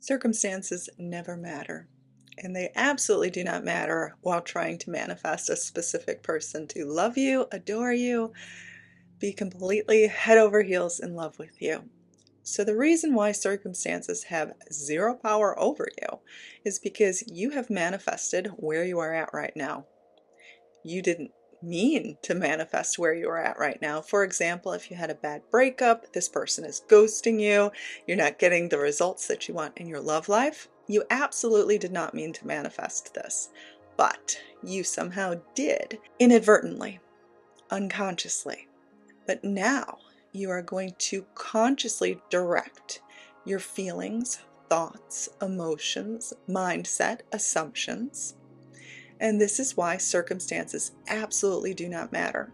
Circumstances never matter, and they absolutely do not matter while trying to manifest a specific person to love you, adore you, be completely head over heels in love with you. So the reason why circumstances have zero power over you is because you have manifested where you are at right now. You didn't mean to manifest where you are at right now. For example, if you had a bad breakup, this person is ghosting you, you're not getting the results that you want in your love life, you absolutely did not mean to manifest this. But you somehow did, inadvertently, unconsciously. But now you are going to consciously direct your feelings, thoughts, emotions, mindset, assumptions. And this is why circumstances absolutely do not matter.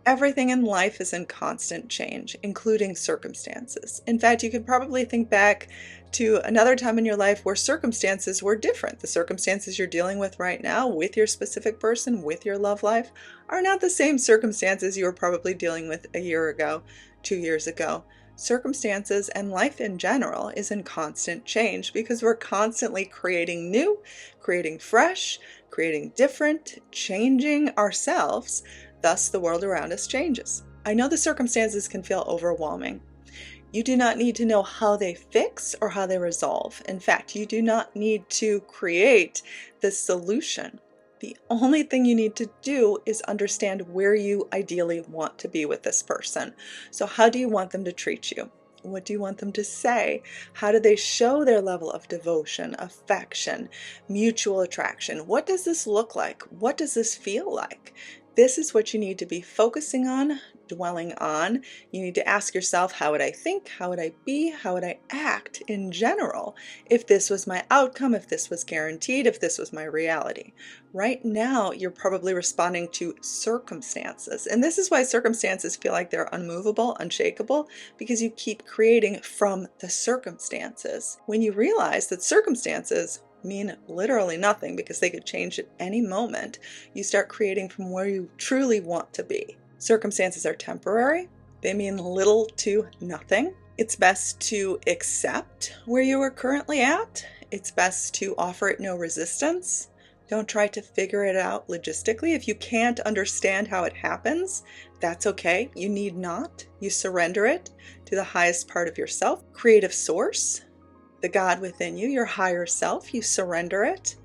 Everything in life is in constant change, including circumstances. In fact, you could probably think back to another time in your life where circumstances were different. The circumstances you're dealing with right now, with your specific person, with your love life, are not the same circumstances you were probably dealing with a year ago, 2 years ago. Circumstances and life in general is in constant change because we're constantly creating new, creating fresh, creating different, changing ourselves. Thus, the world around us changes. I know the circumstances can feel overwhelming. You do not need to know how they fix or how they resolve. In fact, you do not need to create the solution. The only thing you need to do is understand where you ideally want to be with this person. So how do you want them to treat you? What do you want them to say? How do they show their level of devotion, affection, mutual attraction? What does this look like? What does this feel like? This is what you need to be focusing on, dwelling on. You need to ask yourself, how would I think? How would I be? How would I act in general if this was my outcome, if this was guaranteed, if this was my reality? Right now, you're probably responding to circumstances. And this is why circumstances feel like they're unmovable, unshakable, because you keep creating from the circumstances. When you realize that circumstances mean literally nothing because they could change at any moment, you start creating from where you truly want to be. Circumstances are temporary. They mean little to nothing. It's best to accept where you are currently at. It's best to offer it no resistance. Don't try to figure it out logistically. If you can't understand how it happens, that's okay. You need not. You surrender it to the highest part of yourself, creative source, the God within you, your higher self. You surrender it.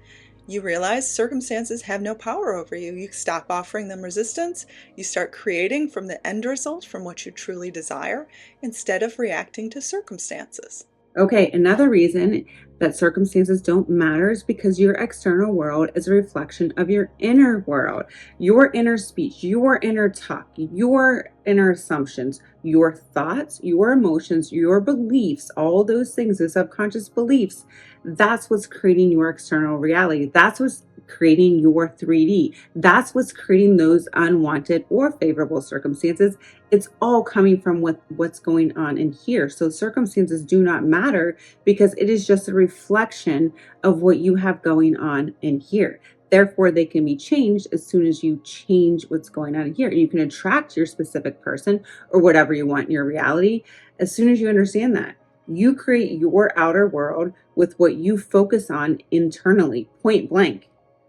You realize circumstances have no power over you. You stop offering them resistance. You start creating from the end result, from what you truly desire, instead of reacting to circumstances. Okay, another reason that circumstances don't matter is because your external world is a reflection of your inner world, your inner speech, your inner talk, your inner assumptions, your thoughts, your emotions, your beliefs, all those things, the subconscious beliefs. That's what's creating your external reality. That's what's creating your 3D. That's what's creating those unwanted or favorable circumstances. It's all coming from what's going on in here. So circumstances do not matter because it is just a reflection of what you have going on in here. Therefore, they can be changed as soon as you change what's going on here. You can attract your specific person or whatever you want in your reality as soon as you understand that. You create your outer world with what you focus on internally, point blank.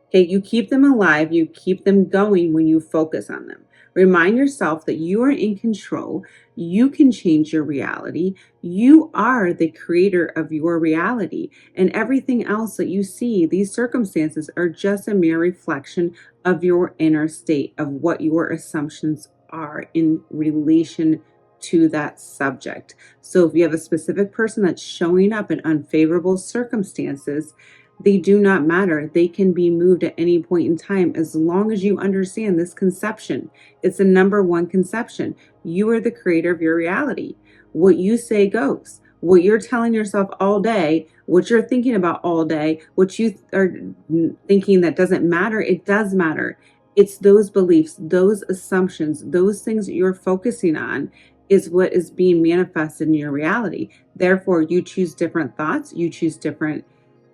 Okay, you keep them alive, you keep them going when you focus on them. Remind yourself that you are in control. You can change your reality. You are the creator of your reality. And everything else that you see, these circumstances are just a mere reflection of your inner state, of what your assumptions are in relation to that subject. So if you have a specific person that's showing up in unfavorable circumstances, they do not matter. They can be moved at any point in time as long as you understand this conception. It's the number one conception. You are the creator of your reality. What you say goes. What you're telling yourself all day, what you're thinking about all day, what you are thinking that doesn't matter, it does matter. It's those beliefs, those assumptions, those things that you're focusing on is what is being manifested in your reality. Therefore, you choose different thoughts, you choose different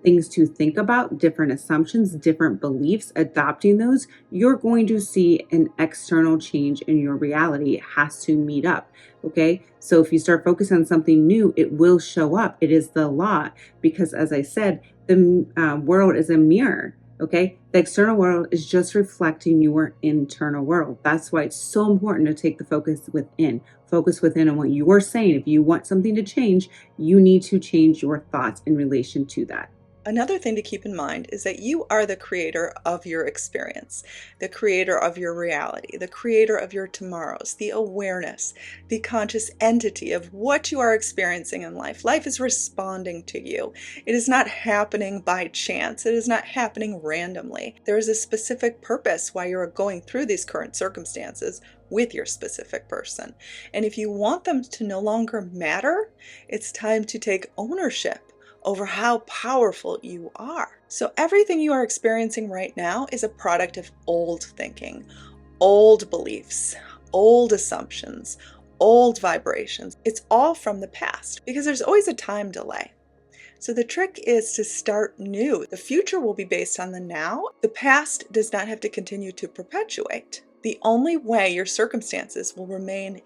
things to think about, different assumptions, different beliefs, adopting those, you're going to see an external change in your reality. It has to meet up. Okay. So if you start focusing on something new, it will show up. It is the law because, as I said, the world is a mirror. Okay. The external world is just reflecting your internal world. That's why it's so important to take the focus within. Focus within on what you are saying. If you want something to change, you need to change your thoughts in relation to that. Another thing to keep in mind is that you are the creator of your experience, the creator of your reality, the creator of your tomorrows, the awareness, the conscious entity of what you are experiencing in life. Life is responding to you. It is not happening by chance. It is not happening randomly. There is a specific purpose why you're going through these current circumstances with your specific person. And if you want them to no longer matter, it's time to take ownership over how powerful you are. So everything you are experiencing right now is a product of old thinking, old beliefs, old assumptions, old vibrations. It's all from the past because there's always a time delay. So the trick is to start new. The future will be based on the now. The past does not have to continue to perpetuate. The only way your circumstances will remain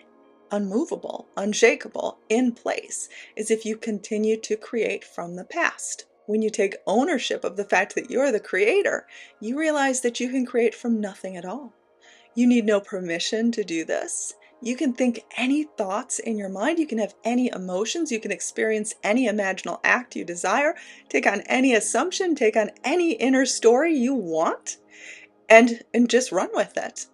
unmovable, unshakable, in place, is if you continue to create from the past. When you take ownership of the fact that you're the creator, you realize that you can create from nothing at all. You need no permission to do this. You can think any thoughts in your mind. You can have any emotions. You can experience any imaginal act you desire. Take on any assumption. Take on any inner story you want and just run with it.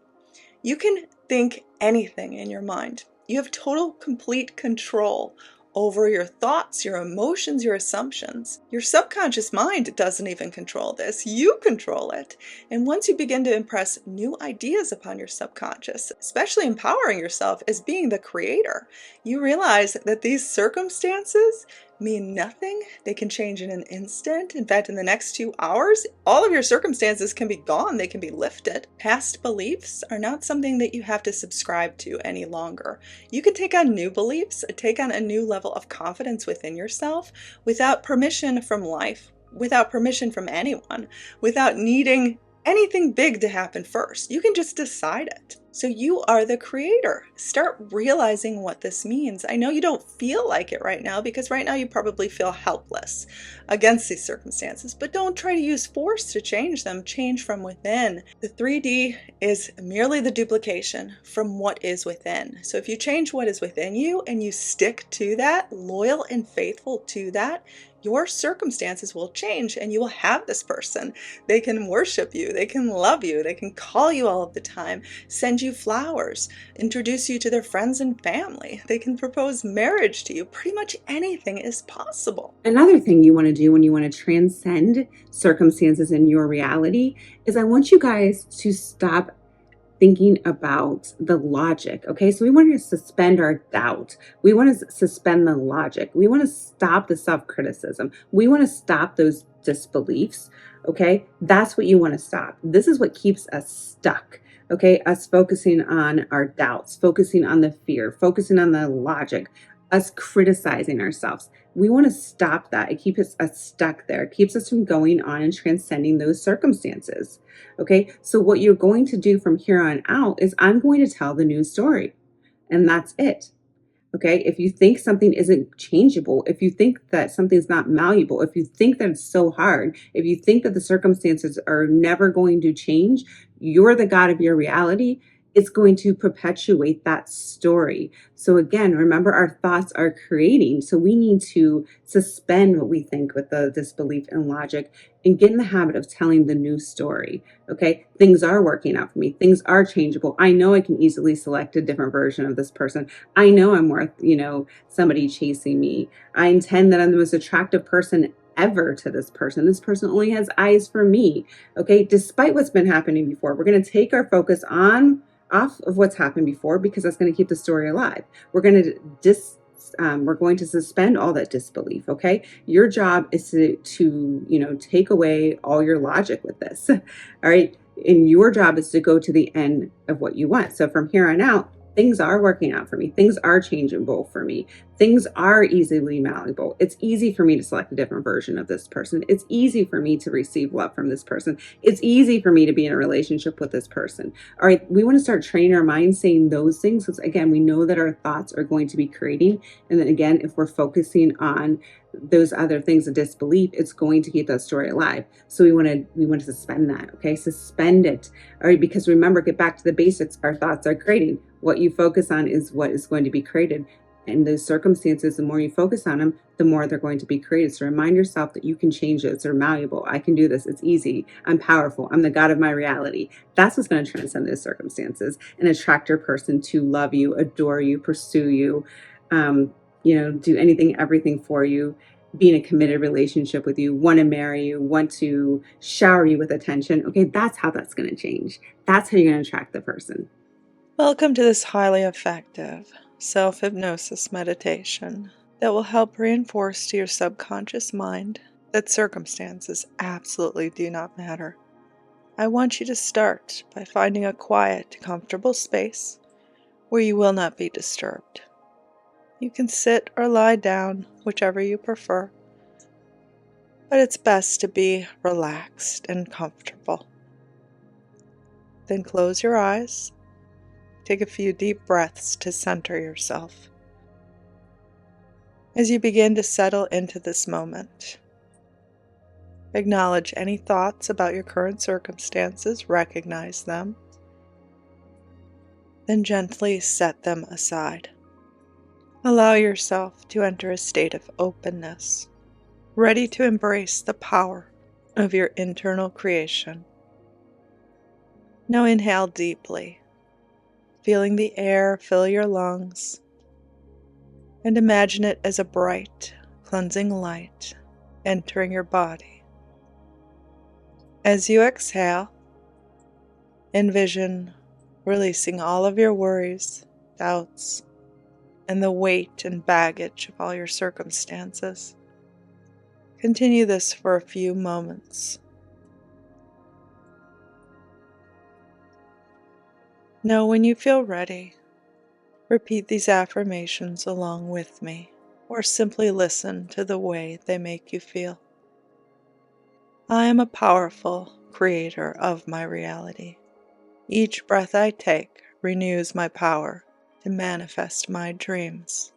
You can think anything in your mind. You have total, complete control over your thoughts, your emotions, your assumptions. Your subconscious mind doesn't even control this. You control it. And once you begin to impress new ideas upon your subconscious, especially empowering yourself as being the creator, you realize that these circumstances mean nothing. They can change in an instant. In fact, in the next 2 hours, all of your circumstances can be gone. They can be lifted. Past beliefs are not something that you have to subscribe to any longer. You can take on new beliefs, take on a new level of confidence within yourself without permission from life, without permission from anyone, without needing anything big to happen first. You can just decide it. So you are the creator. Start realizing what this means. I know you don't feel like it right now because right now you probably feel helpless against these circumstances, but don't try to use force to change them. Change from within. The 3D is merely the duplication from what is within. So if you change what is within you and you stick to that, loyal and faithful to that, your circumstances will change and you will have this person. They can worship you, they can love you, they can call you all of the time, send you flowers, introduce you to their friends and family. They can propose marriage to you. Pretty much anything is possible. Another thing you want to do when you want to transcend circumstances in your reality is I want you guys to stop thinking about the logic. Okay, so we want to suspend our doubt. We want to suspend the logic. We want to stop the self-criticism. We want to stop those disbeliefs. Okay, that's what you want to stop. This is what keeps us stuck. Okay, us focusing on our doubts, focusing on the fear, focusing on the logic, us criticizing ourselves. We want to stop that. It keeps us stuck there. It keeps us from going on and transcending those circumstances. Okay, so what you're going to do from here on out is I'm going to tell the new story, and that's it. Okay, if you think something isn't changeable, if you think that something's not malleable, if you think that it's so hard, if you think that the circumstances are never going to change, you're the God of your reality. It's going to perpetuate that story. So again, remember our thoughts are creating. So we need to suspend what we think with the disbelief and logic and get in the habit of telling the new story. Okay, things are working out for me. Things are changeable. I know I can easily select a different version of this person. I know I'm worth, somebody chasing me. I intend that I'm the most attractive person ever to this person. This person only has eyes for me. Okay, despite what's been happening before, we're going to take our focus off of what's happened before because that's going to keep the story alive. We're going to suspend all that disbelief. Okay, your job is to take away all your logic with this. All right, and your job is to go to the end of what you want. So from here on out, things are working out for me. Things are changeable for me. Things are easily malleable. It's easy for me to select a different version of this person. It's easy for me to receive love from this person. It's easy for me to be in a relationship with this person. All right, we want to start training our mind saying those things because, again, we know that our thoughts are going to be creating. And then again, if we're focusing on those other things of disbelief, it's going to keep that story alive. So we want to suspend that. Okay, suspend it. All right, because remember, get back to the basics. Our thoughts are creating. What you focus on is what is going to be created. And those circumstances, the more you focus on them, the more they're going to be created. So remind yourself that you can change it. They're malleable. I can do this. It's easy. I'm powerful. I'm the God of my reality. That's what's going to transcend those circumstances and attract your person to love you, adore you, pursue you, do anything, everything for you, be in a committed relationship with you, want to marry you, want to shower you with attention. Okay, that's how that's going to change. That's how you're going to attract the person. Welcome to this highly effective self-hypnosis meditation that will help reinforce to your subconscious mind that circumstances absolutely do not matter. I want you to start by finding a quiet, comfortable space where you will not be disturbed. You can sit or lie down, whichever you prefer, but it's best to be relaxed and comfortable. Then close your eyes. Take a few deep breaths to center yourself. As you begin to settle into this moment, acknowledge any thoughts about your current circumstances, recognize them, then gently set them aside. Allow yourself to enter a state of openness, ready to embrace the power of your internal creation. Now inhale deeply, feeling the air fill your lungs, and imagine it as a bright, cleansing light entering your body. As you exhale, envision releasing all of your worries, doubts, and the weight and baggage of all your circumstances. Continue this for a few moments. Now, when you feel ready, repeat these affirmations along with me, or simply listen to the way they make you feel. I am a powerful creator of my reality. Each breath I take renews my power to manifest my dreams.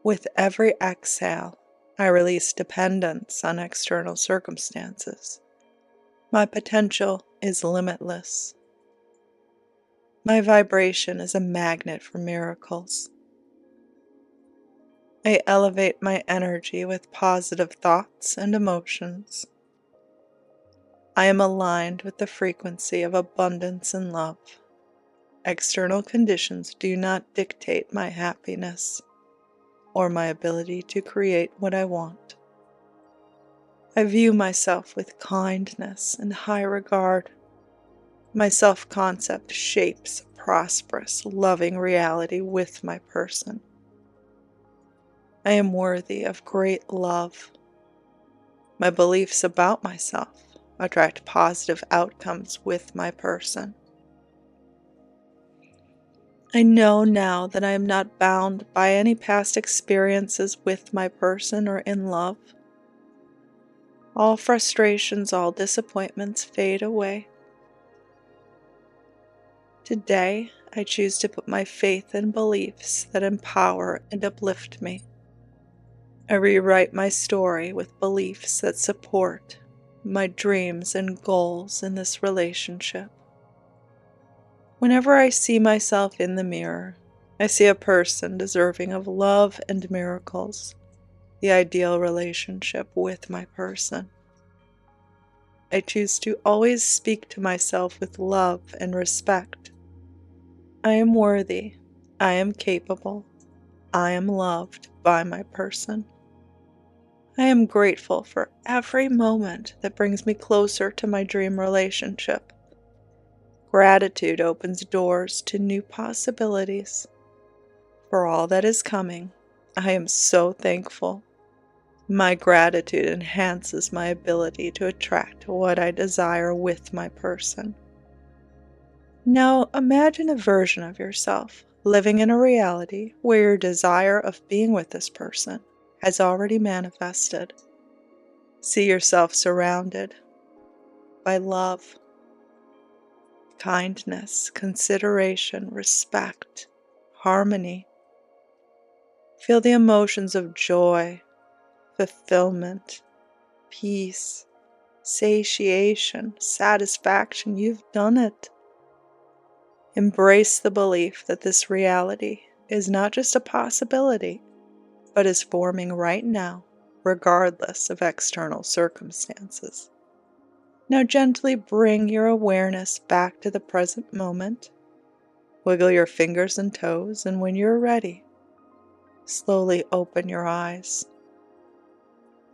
With every exhale, I release dependence on external circumstances. My potential is limitless. My vibration is a magnet for miracles. I elevate my energy with positive thoughts and emotions. I am aligned with the frequency of abundance and love. External conditions do not dictate my happiness or my ability to create what I want. I view myself with kindness and high regard. My self-concept shapes a prosperous, loving reality with my person. I am worthy of great love. My beliefs about myself attract positive outcomes with my person. I know now that I am not bound by any past experiences with my person or in love. All frustrations, all disappointments fade away. Today, I choose to put my faith in beliefs that empower and uplift me. I rewrite my story with beliefs that support my dreams and goals in this relationship. Whenever I see myself in the mirror, I see a person deserving of love and miracles, the ideal relationship with my person. I choose to always speak to myself with love and respect. I am worthy. I am capable. I am loved by my person. I am grateful for every moment that brings me closer to my dream relationship. Gratitude opens doors to new possibilities. For all that is coming, I am so thankful. My gratitude enhances my ability to attract what I desire with my person. Now imagine a version of yourself living in a reality where your desire of being with this person has already manifested. See yourself surrounded by love, kindness, consideration, respect, harmony. Feel the emotions of joy, fulfillment, peace, satiation, satisfaction. You've done it. Embrace the belief that this reality is not just a possibility, but is forming right now, regardless of external circumstances. Now gently bring your awareness back to the present moment. Wiggle your fingers and toes, and when you're ready, slowly open your eyes.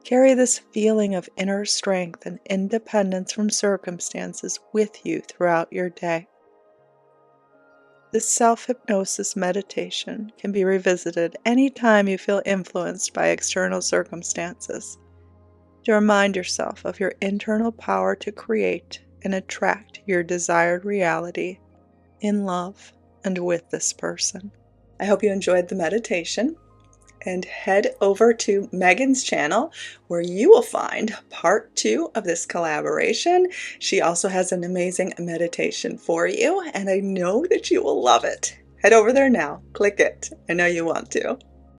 Carry this feeling of inner strength and independence from circumstances with you throughout your day. This self-hypnosis meditation can be revisited anytime you feel influenced by external circumstances, to remind yourself of your internal power to create and attract your desired reality in love and with this person. I hope you enjoyed the meditation, and head over to Megan's channel where you will find part 2 of this collaboration. She also has an amazing meditation for you, and I know that you will love it. Head over there now, click it. I know you want to.